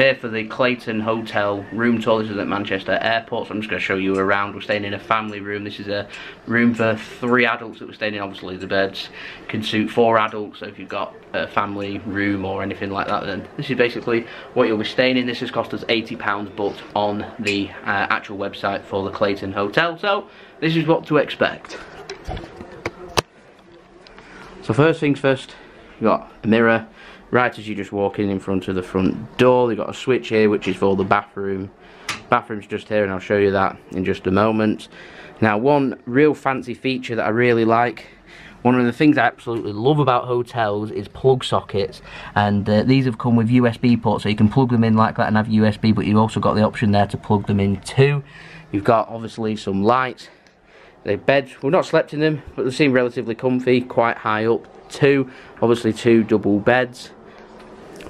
here for the Clayton Hotel room tour. This is at Manchester Airport, so I'm just going to show you around. We're staying in a family room. This is a room for 3 adults that we're staying in. Obviously the beds can suit 4 adults, so if you've got a family room or anything like that, then this is basically what you'll be staying in. This has cost us £80 booked on the actual website for the Clayton Hotel, so this is what to expect. So first things first, you've got a mirror right as you just walk in front of the front door. They've got a switch here which is for the bathroom. Bathroom's just here and I'll show you that in just a moment. Now, one real fancy feature that I really like, one of the things I absolutely love about hotels is plug sockets, and these have come with USB ports, so you can plug them in like that and have USB, but you've also got the option there to plug them in too. You've got obviously some lights. The beds, we've not slept in them, but they seem relatively comfy, quite high up too. Obviously 2 double beds.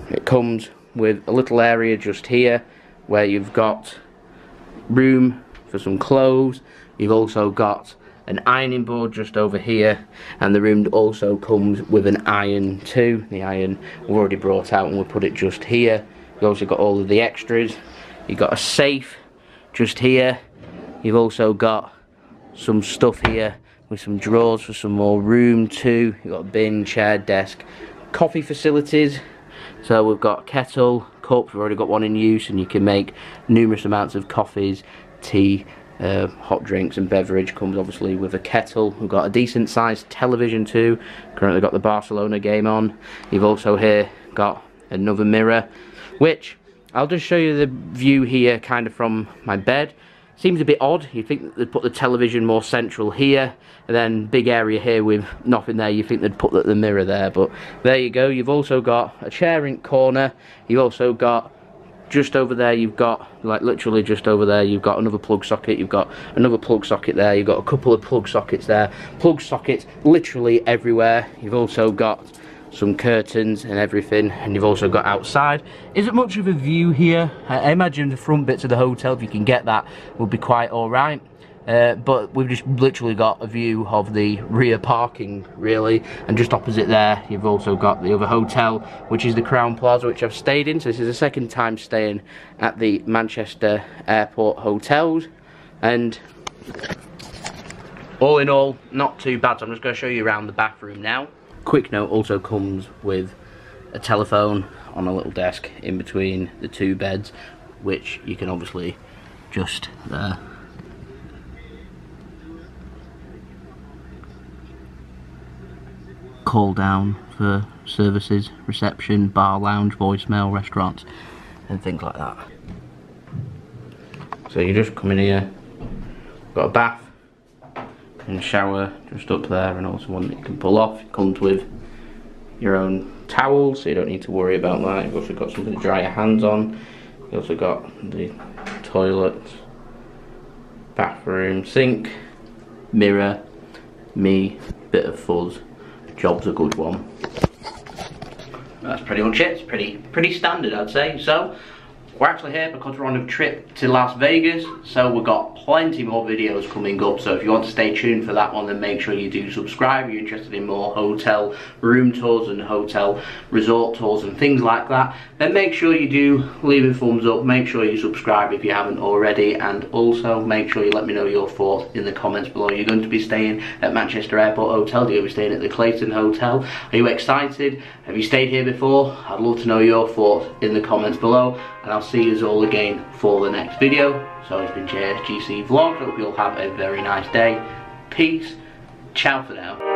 It comes with a little area just here where you've got room for some clothes. You've also got an ironing board just over here, and the room also comes with an iron too. The iron we've already brought out and we'll put it just here. You've also got all of the extras. You've got a safe just here. You've also got some stuff here with some drawers for some more room too. You've got a bin, chair, desk, coffee facilities. So we've got kettle, cups, we've already got one in use, and you can make numerous amounts of coffees, tea, hot drinks and beverage. Comes obviously with a kettle. We've got a decent sized television too. Currently got the Barcelona game on. You've also here got another mirror, which I'll just show you the view here kind of from my bed. Seems a bit odd. You'd think they'd put the television more central here, and then big area here with nothing there. You think they'd put the mirror there, but there you go. You've also got a chair in corner. You've also got just over there, you've got, like literally just over there, you've got another plug socket. You've got another plug socket there. You've got a couple of plug sockets there. Plug sockets literally everywhere. You've also got some curtains and everything, and you've also got outside. Isn't much of a view here. I imagine the front bits of the hotel, if you can get that, will be quite alright, but we've just literally got a view of the rear parking really, and just opposite there you've also got the other hotel, which is the Crown Plaza, which I've stayed in. So this is the second time staying at the Manchester Airport hotels, and all in all not too bad. So I'm just going to show you around the bathroom now. Quick note, also comes with a telephone on a little desk in between the 2 beds, which you can obviously just there call down for services, reception, bar, lounge, voicemail, restaurants and things like that. So you just come in here, got a bath and shower just up there, and also one that you can pull off. It comes with your own towels, so you don't need to worry about that. You've also got something to dry your hands on. You've also got the toilet, bathroom, sink, mirror, me, bit of fuzz. Job's a good one. That's pretty much it. It's pretty standard, I'd say. So we're actually here because we're on a trip to Las Vegas, so we've got plenty more videos coming up. So if you want to stay tuned for that one, then make sure you do subscribe. If you're interested in more hotel room tours and hotel resort tours and things like that, then make sure you do leave a thumbs up. Make sure you subscribe if you haven't already, and also make sure you let me know your thoughts in the comments below. You're going to be staying at Manchester Airport Hotel. You're going to be staying at the Clayton Hotel. Are you excited? Have you stayed here before? I'd love to know your thoughts in the comments below, and I'll see you all again for the next video. So it's been JSGC Vlog. Hope you'll have a very nice day. Peace. Ciao for now.